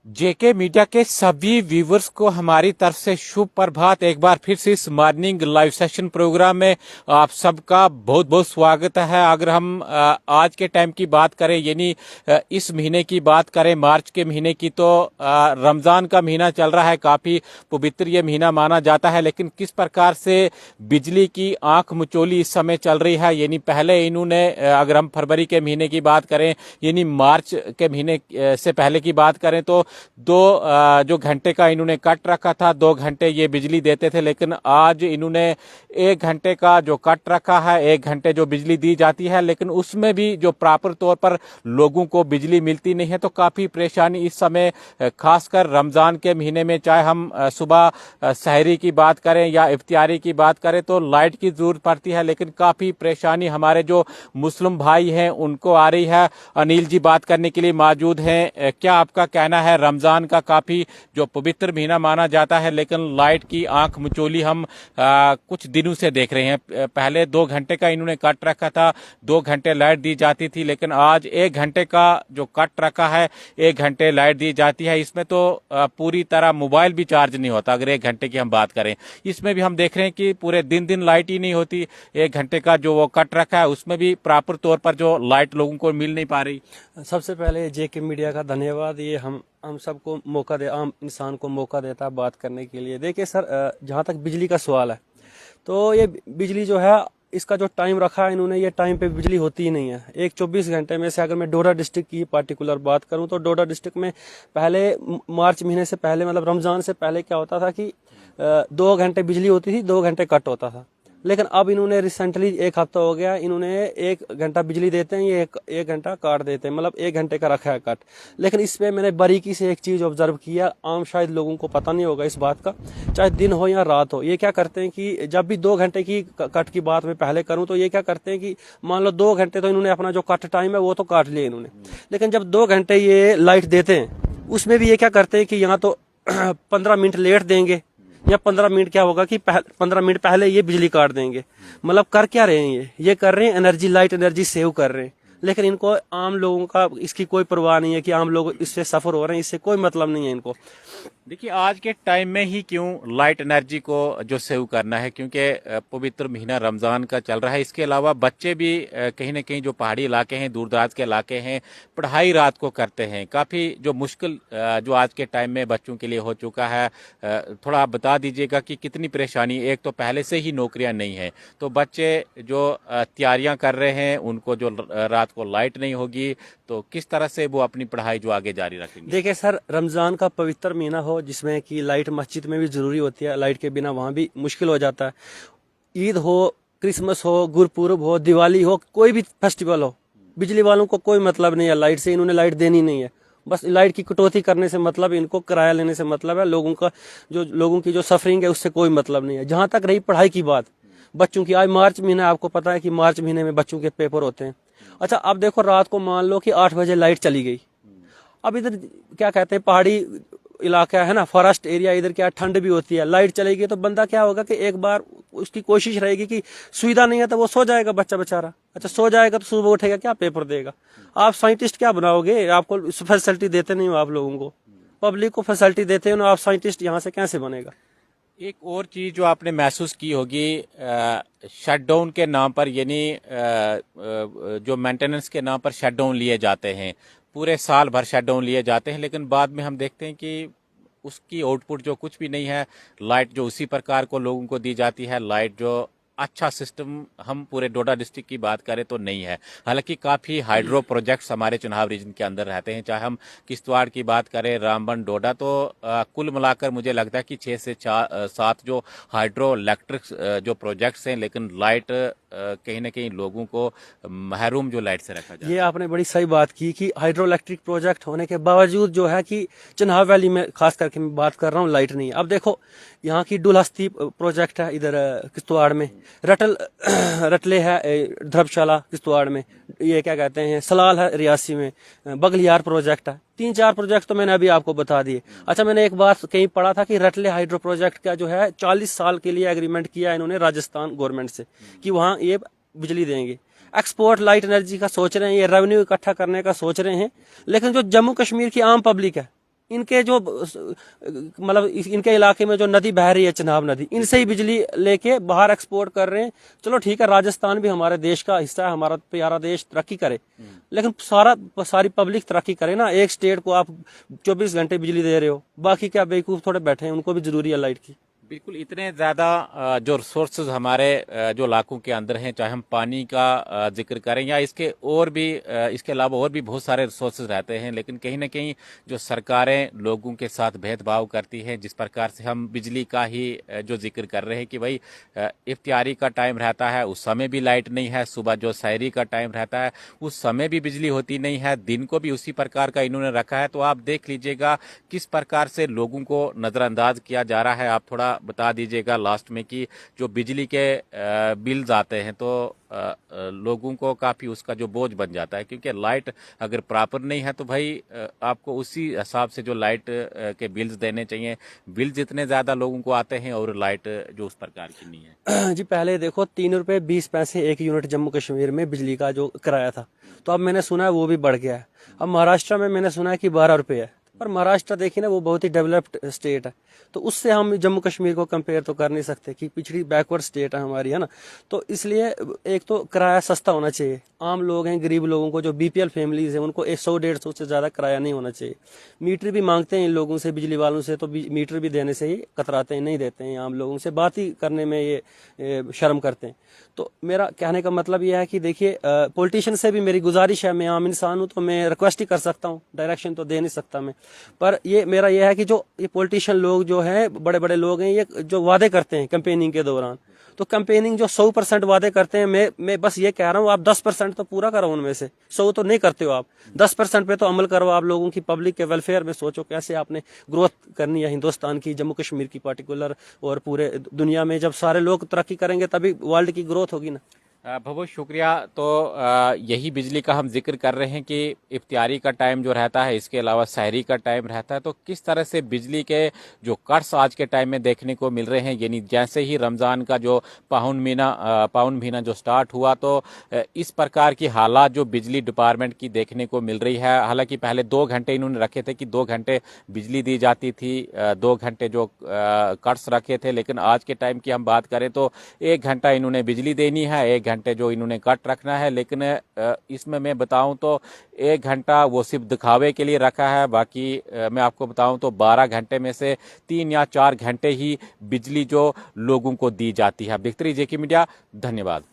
जेके media के सभी viewers को हमारी तरफ से शुभ प्रभात। एक बार फिर से इस मॉर्निंग लाइव सेशन प्रोग्राम में आप सबका बहुत बहुत स्वागत है। अगर हम आज के टाइम की बात करें, यानी इस महीने की बात करें, मार्च के महीने की, तो रमज़ान का महीना चल रहा है। काफ़ी पवित्र ये महीना माना जाता है, लेकिन किस प्रकार से बिजली की आंख मिचौली इस समय चल रही है। यानी पहले इन्होंने, अगर हम फरवरी के महीने की बात करें, यानी मार्च के महीने से पहले की बात करें, तो जो घंटे का इन्होंने कट रखा था, 2 घंटे ये बिजली देते थे। लेकिन आज इन्होंने 1 घंटे का जो कट रखा है, 1 घंटे जो बिजली दी जाती है, लेकिन उसमें भी जो प्रॉपर तौर पर लोगों को बिजली मिलती नहीं है। तो काफी परेशानी इस समय, खासकर रमजान के महीने में, चाहे हम सुबह सहरी की बात करें या इफ्तियारी की बात करें, तो लाइट की जरूरत पड़ती है। लेकिन काफी परेशानी हमारे जो मुस्लिम भाई हैं उनको आ रही है। अनिल जी बात करने के लिए मौजूद हैं। क्या आपका कहना है? रमजान का काफी जो पवित्र महीना माना जाता है, लेकिन लाइट की आंख मिचौली हम कुछ दिनों से देख रहे हैं। पहले 2 घंटे का इन्होंने कट रखा था, 2 घंटे लाइट दी जाती थी, लेकिन आज 1 घंटे का जो कट रखा है, 1 घंटे लाइट दी जाती है। इसमें तो पूरी तरह मोबाइल भी चार्ज नहीं होता। अगर 1 घंटे की हम बात करें, इसमें भी हम देख रहे हैं कि पूरे दिन लाइट ही नहीं होती। 1 घंटे का जो वो कट रखा है, उसमें भी प्रॉपर तौर पर जो लाइट लोगों को मिल नहीं पा रही। सबसे पहले जेके मीडिया का धन्यवाद। ये हम सबको मौका दे, आम इंसान को मौका देता है बात करने के लिए। देखिए सर, जहाँ तक बिजली का सवाल है, तो ये बिजली जो है, इसका जो टाइम रखा है इन्होंने, ये टाइम पे बिजली होती ही नहीं है। एक 24 घंटे में से अगर मैं डोडा डिस्ट्रिक्ट की पार्टिकुलर बात करूं, तो डोडा डिस्ट्रिक्ट में पहले मार्च महीने से पहले, मतलब रमजान से पहले क्या होता था कि 2 घंटे बिजली होती थी, 2 घंटे कट होता था। लेकिन अब इन्होंने रिसेंटली 1 हफ्ता हो गया, इन्होंने 1 घंटा बिजली देते हैं, ये एक घंटा काट देते हैं, मतलब 1 घंटे का रखा है कट। लेकिन इस पे मैंने बारीकी से एक चीज ऑब्जर्व किया, आम शायद लोगों को पता नहीं होगा इस बात का, चाहे दिन हो या रात हो। ये क्या करते हैं कि जब भी 2 घंटे की कट की बात मैं पहले करूं, तो ये क्या करते हैं कि मान लो 2 घंटे तो इन्होंने अपना जो कट टाइम है वो तो काट लिया इन्होंने, लेकिन जब 2 घंटे ये लाइट देते हैं, उसमें भी ये क्या करते हैं कि यहाँ तो 15 मिनट लेट देंगे, या 15 मिनट क्या होगा कि 15 मिनट पहले ये बिजली काट देंगे। मतलब कर क्या रहे हैं? ये कर रहे हैं एनर्जी, लाइट एनर्जी सेव कर रहे हैं। लेकिन इनको, आम लोगों का इसकी कोई परवाह नहीं है कि आम लोग इससे सफर हो रहे हैं, इससे कोई मतलब नहीं है इनको। देखिए, आज के टाइम में ही क्यों लाइट एनर्जी को जो सेव करना है, क्योंकि पवित्र महीना रमज़ान का चल रहा है। इसके अलावा बच्चे भी कहीं ना कहीं जो पहाड़ी इलाके हैं, दूर दराज के इलाके हैं, पढ़ाई रात को करते हैं। काफ़ी जो मुश्किल जो आज के टाइम में बच्चों के लिए हो चुका है। थोड़ा आप बता दीजिएगा कि कितनी परेशानी। एक तो पहले से ही नौकरियां नहीं है, तो बच्चे जो तैयारियां कर रहे हैं, उनको जो रात को लाइट नहीं होगी, तो किस तरह से वो अपनी पढ़ाई जो आगे जारी रखेंगे? देखिए सर, रमजान का पवित्र महीना हो, जिसमें कि लाइट मस्जिद में भी जरूरी होती है, लाइट के बिना वहां भी मुश्किल हो जाता है। ईद हो, क्रिसमस हो, गुरपुरब हो, दिवाली हो, कोई भी फेस्टिवल हो, बिजली वालों को कोई मतलब नहीं है लाइट से। इन्होंने लाइट देनी नहीं है, बस लाइट की कटौती करने से मतलब, इनको किराया लेने से मतलब है। लोगों की जो सफरिंग है उससे कोई मतलब नहीं है। जहां तक रही पढ़ाई की बात, बच्चों की, आज मार्च महीना, आपको पता है कि मार्च महीने में बच्चों के पेपर होते हैं। अच्छा, अब देखो, रात को मान लो कि 8 बजे लाइट चली गई। अब इधर क्या कहते हैं, पहाड़ी इलाका है ना, फॉरेस्ट एरिया, इधर क्या ठंड भी होती है, लाइट चलेगी तो बंदा क्या होगा कि एक बार उसकी कोशिश रहेगी कि सुविधा नहीं है तो वो सो जाएगा बच्चा बेचारा। अच्छा, सो जाएगा तो सुबह उठेगा, क्या पेपर देगा? आप साइंटिस्ट क्या बनाओगे? आपको फैसिलिटी देते नहीं हो, आप लोगों को, पब्लिक को फैसिलिटी देते हो ना, आप साइंटिस्ट यहाँ से कैसे बनेगा? एक और चीज जो आपने महसूस की होगी, शटडाउन के नाम पर, यानी जो मेंटेनेंस के नाम पर शटडाउन लिए जाते हैं, पूरे साल भर शटडाउन लिए जाते हैं, लेकिन बाद में हम देखते हैं कि उसकी आउटपुट जो कुछ भी नहीं है। लाइट जो उसी प्रकार को लोगों को दी जाती है, लाइट जो अच्छा सिस्टम हम पूरे डोडा डिस्ट्रिक्ट की बात करें तो नहीं है। हालांकि काफ़ी हाइड्रो प्रोजेक्ट्स हमारे चुनाव रीजन के अंदर रहते हैं, चाहे हम किश्तवाड़ की बात करें, रामबन, डोडा, तो कुल मिलाकर मुझे लगता है कि 6 से 7 जो हाइड्रो इलेक्ट्रिक जो प्रोजेक्ट्स हैं, लेकिन लाइट कहीं ना कहीं लोगों को महरूम जो लाइट से रखा जाए। ये आपने बड़ी सही बात की कि हाइड्रो इलेक्ट्रिक प्रोजेक्ट होने के बावजूद जो है कि चिनाब वैली में खास करके मैं बात कर रहा हूँ, लाइट नहीं है। अब देखो, यहाँ की डुलहस्ती प्रोजेक्ट है इधर किश्तवाड़ में, रटले है ध्रबशाला किश्तवाड़ में, ये क्या कहते हैं, सलाल है रियासी में, बगलियार प्रोजेक्ट है। 3-4 प्रोजेक्ट तो मैंने अभी आपको बता दिए। अच्छा, मैंने एक बात कहीं पढ़ा था कि रटले हाइड्रो प्रोजेक्ट का जो है 40 साल के लिए एग्रीमेंट किया इन्होंने राजस्थान गवर्नमेंट से कि वहाँ ये बिजली देंगे। एक्सपोर्ट लाइट एनर्जी का सोच रहे हैं, ये रेवेन्यू इकट्ठा करने का सोच रहे हैं। लेकिन जो जम्मू कश्मीर की आम पब्लिक है, इनके जो मतलब इनके इलाके में जो नदी बह रही है, चिनाब नदी, इनसे ही बिजली लेके बाहर एक्सपोर्ट कर रहे हैं। चलो ठीक है, राजस्थान भी हमारे देश का हिस्सा है, हमारा प्यारा देश तरक्की करे, लेकिन सारी पब्लिक तरक्की करे ना। एक स्टेट को आप 24 घंटे बिजली दे रहे हो, बाकी क्या बेवकूफ थोड़े बैठे हैं, उनको भी जरूरी है लाइट की। बिल्कुल, इतने ज़्यादा जो रिसोर्सेज हमारे जो इलाकों के अंदर हैं, चाहे हम पानी का जिक्र करें या इसके अलावा और भी बहुत सारे रिसोर्सेज रहते हैं, लेकिन कहीं ना कहीं जो सरकारें लोगों के साथ भेदभाव करती हैं, जिस प्रकार से हम बिजली का ही जो जिक्र कर रहे हैं कि भाई इफ्तियारी का टाइम रहता है उस समय भी लाइट नहीं है, सुबह जो सहरी का टाइम रहता है उस समय भी बिजली होती नहीं है, दिन को भी उसी प्रकार का इन्होंने रखा है। तो आप देख लीजिएगा किस प्रकार से लोगों को नज़रअंदाज किया जा रहा है। आप थोड़ा बता दीजिएगा लास्ट में कि जो बिजली के बिल्स आते हैं तो लोगों को काफ़ी उसका जो बोझ बन जाता है, क्योंकि लाइट अगर प्रॉपर नहीं है तो भाई आपको उसी हिसाब से जो लाइट के बिल्स देने चाहिए। बिल जितने ज़्यादा लोगों को आते हैं और लाइट जो उस प्रकार की नहीं है। जी पहले देखो 3 रुपए 20 पैसे 1 यूनिट जम्मू कश्मीर में बिजली का जो किराया था, तो अब मैंने सुना है वो भी बढ़ गया है। अब महाराष्ट्र में मैंने सुना है कि 12 रुपए है, पर महाराष्ट्र देखिए ना, वो बहुत ही डेवलप्ड स्टेट है, तो उससे हम जम्मू कश्मीर को कंपेयर तो कर नहीं सकते कि पिछड़ी बैकवर्ड स्टेट है हमारी, है ना। तो इसलिए एक तो किराया सस्ता होना चाहिए। आम लोग हैं, गरीब लोगों को, जो बीपीएल फैमिलीज हैं, उनको 100-150 से ज़्यादा किराया नहीं होना चाहिए। मीटर भी मांगते हैं इन लोगों से, बिजली वालों से, तो मीटर भी देने से ही कतराते हैं, नहीं देते हैं। आम लोगों से बात ही करने में ये शर्म करते हैं। तो मेरा कहने का मतलब यह है कि देखिए, पॉलिटिशियन से भी मेरी गुजारिश है, मैं आम इंसान हूं तो मैं रिक्वेस्ट ही कर सकता हूं, डायरेक्शन तो दे नहीं सकता मैं, पर ये मेरा यह है कि जो ये पॉलिटिशियन लोग जो हैं, बड़े बड़े लोग हैं, ये जो वादे करते हैं कैंपेनिंग के दौरान, तो कैंपेनिंग जो 100% वादे करते हैं, मैं बस ये कह रहा हूँ आप 10% तो पूरा करो उनमें से। 100 तो नहीं करते हो आप, 10% पे तो अमल करो। आप लोगों की पब्लिक के वेलफेयर में सोचो, कैसे आपने ग्रोथ करनी है हिंदुस्तान की, जम्मू कश्मीर की पार्टिकुलर, और पूरे दुनिया में। जब सारे लोग तरक्की करेंगे तभी वर्ल्ड की ग्रोथ होगी ना। बहुत बहुत शुक्रिया। तो यही बिजली का हम जिक्र कर रहे हैं कि इफ्तियारी का टाइम जो रहता है, इसके अलावा सहरी का टाइम रहता है, तो किस तरह से बिजली के जो कट्स आज के टाइम में देखने को मिल रहे हैं। यानी जैसे ही रमज़ान का जो पावन महीना जो स्टार्ट हुआ, तो इस प्रकार की हालात जो बिजली डिपार्टमेंट की देखने को मिल रही है। हालांकि पहले 2 घंटे इन्होंने रखे थे कि 2 घंटे बिजली दी जाती थी, 2 घंटे जो कट्स रखे थे, लेकिन आज के टाइम की हम बात करें तो 1 घंटा इन्होंने बिजली देनी है, 1 घंटे जो इन्होंने कट रखना है। लेकिन इसमें मैं बताऊं तो 1 घंटा वो सिर्फ दिखावे के लिए रखा है, बाकी मैं आपको बताऊं तो 12 घंटे में से 3 या 4 घंटे ही बिजली जो लोगों को दी जाती है। आप देखते रहिए जेके मीडिया। धन्यवाद।